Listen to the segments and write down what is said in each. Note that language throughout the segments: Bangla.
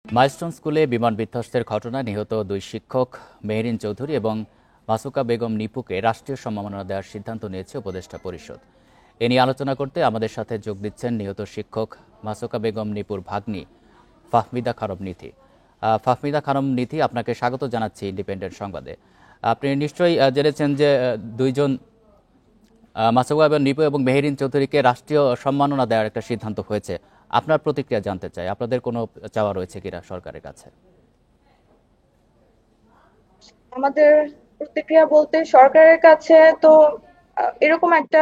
মাইলস্টোন স্কুলে বিমান বিধ্বস্তের ঘটনায় নিহত দুই শিক্ষক মেহেরিন চৌধুরী এবং মাসুকা বেগম নিপুকে রাষ্ট্রীয় সম্মাননা দেওয়ার সিদ্ধান্ত নিয়েছে উপদেষ্টা পরিষদ। এ নিয়ে আলোচনা করতে আমাদের সাথে যোগ দিচ্ছেন নিহত শিক্ষক মাসুকা বেগম নিপুর ভাগ্নি ফাহমিদা খানম নিথি। ফাহমিদা খানম নিথি, আপনাকে স্বাগত জানাচ্ছি ইন্ডিপেন্ডেন্ট সংবাদে। আপনি নিশ্চয়ই জেনেছেন যে দুইজন মাসুকা বেগম নিপু এবং মেহেরিন চৌধুরীকে রাষ্ট্রীয় সম্মাননা দেওয়ার একটা সিদ্ধান্ত হয়েছে। আপনার প্রতিক্রিয়া জানতে চাই, আপনাদের কোনো চাওয়া রয়েছে কিনা সরকারের কাছে? আমাদের প্রতিক্রিয়া বলতে সরকারের কাছে তো এরকম একটা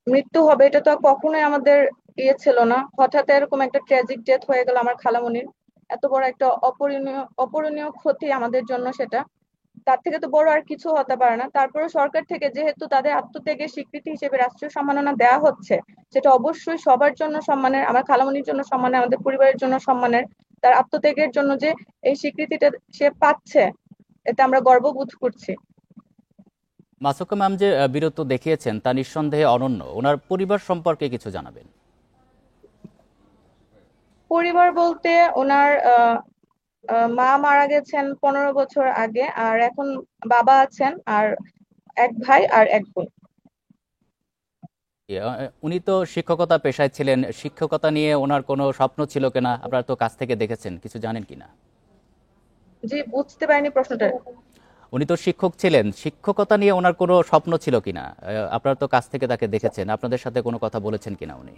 মৃত্যু হবে এটা তো কখনোই আমাদের ছিল না। হঠাৎ এরকম একটা ট্র্যাজিক ডেথ হয়ে গেল আমার খালামণির। এত বড় একটা অপূরণীয় অপূরণীয় ক্ষতি আমাদের জন্য, সেটা তার থেকে তো বড় আর কিছু হতে পারে না। তারপরে সরকার থেকে যেহেতু তাদের আত্মত্যাগের স্বীকৃতি হিসেবে রাষ্ট্রীয় সম্মাননা দেওয়া হচ্ছে, সেটা অবশ্যই সবার জন্য সম্মানের, আমার খালামণির জন্য সম্মানের, আমাদের পরিবারের জন্য সম্মানের। তার আত্মত্যাগের জন্য যে এই স্বীকৃতিটা সে পাচ্ছে, এতে আমরা গর্ববোধ করছি। মাসুকা ম্যাম যে বীরত্ব দেখিয়েছেন তা নিঃসন্দেহে অনন্য। ওনার পরিবার সম্পর্কে কিছু জানাবেন। পরিবার বলতে ওনার মা মারা গেছেন 15 বছর আগে, আর এখন বাবা আছেন, আর এক ভাই আর এক বোন। উনি তো শিক্ষকতা পেশায় ছিলেন, শিক্ষকতা নিয়ে ওনার কোনো স্বপ্ন ছিল কিনা আপনারা তো কাছ থেকে দেখেছেন, কিছু জানেন কিনা? জি, বুঝতে পারিনি প্রশ্নটা। উনি তো শিক্ষক ছিলেন, শিক্ষকতা নিয়ে ওনার কোনো স্বপ্ন ছিল কিনা? আপনারা তো কাছ থেকে তাকে দেখেছেন, আপনাদের সাথে কোনো কথা বলেছেন কিনা উনি?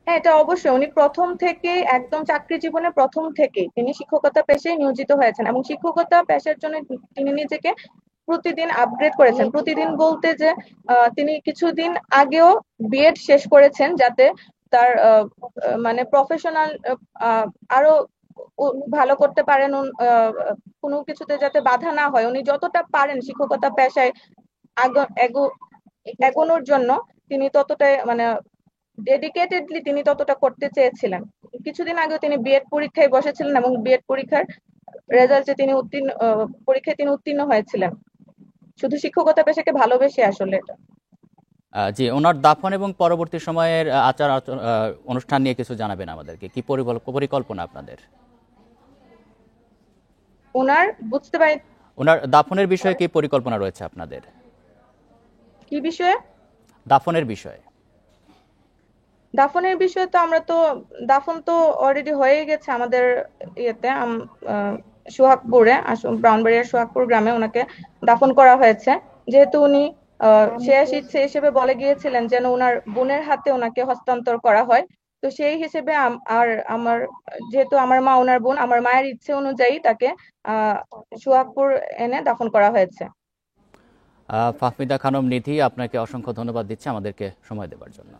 হ্যাঁ, এটা অবশ্যই। উনি প্রথম থেকে একদম চাকরি জীবনে প্রথম থেকে তিনি শিক্ষকতা পেশায় নিয়োজিত হয়েছেন, এবং শিক্ষকতা পেশার জন্য তিনি নিজেকে প্রতিদিন আপগ্রেড করেছেন। প্রতিদিন বলতে যে তিনি কিছুদিন আগেও বিএড শেষ করেছেন, যাতে তার মানে প্রফেশনাল আরো ভালো করতে পারেন। কোনো কিছুতে যাতে বাধা না হয়, উনি যতটা পারেন শিক্ষকতা পেশায় এগোনোর জন্য তিনি ততটাই মানে ডেডিকেটেডলি তিনি ততটা করতে চেয়েছিলেন। কিছুদিন আগে তিনি বিএড পরীক্ষায় বসেছিলেন, এবং বিএড পরীক্ষার রেজাল্টে তিনি পরীক্ষায় তিনি উত্তীর্ণ হয়েছিলেন, শুধু শিক্ষকতা পেশাকে ভালোবেসে আসলে এটা। জি, ওনার দাফন এবং পরবর্তী সময়ের অনুষ্ঠান নিয়ে কিছু জানাবেন আমাদেরকে। কি পরিকল্পনা আপনাদের? ওনার বুঝতে পারি। ওনার দাফনের বিষয়ে কি পরিকল্পনা রয়েছে আপনাদের? কি বিষয়ে? দাফনের বিষয়ে। দাফনের বিষয়ে তো আমরা তো দাফন তো অলরেডি হয়ে গেছে আমাদের ইয়েতে সোহাগপুরে, ব্রাউনবাড়িয়ার সোহাগপুর গ্রামে ওনাকে দাফন করা হয়েছে। যেহেতু উনি শেষ ইচ্ছে হিসেবে বলে গিয়েছিলেন যেন ওনার বোনের হাতে ওনাকে হস্তান্তর করা হয়, তো সেই হিসেবে আর আমার, যেহেতু আমার মা ওনার বোন, আমার মায়ের ইচ্ছে অনুযায়ী তাকে আহ সোহাগপুর এনে দাফন করা হয়েছে। ফাহমিদা খানম নিধি, আপনাকে অসংখ্য ধন্যবাদ দিচ্ছি আমাদেরকে সময় দেওয়ার জন্য।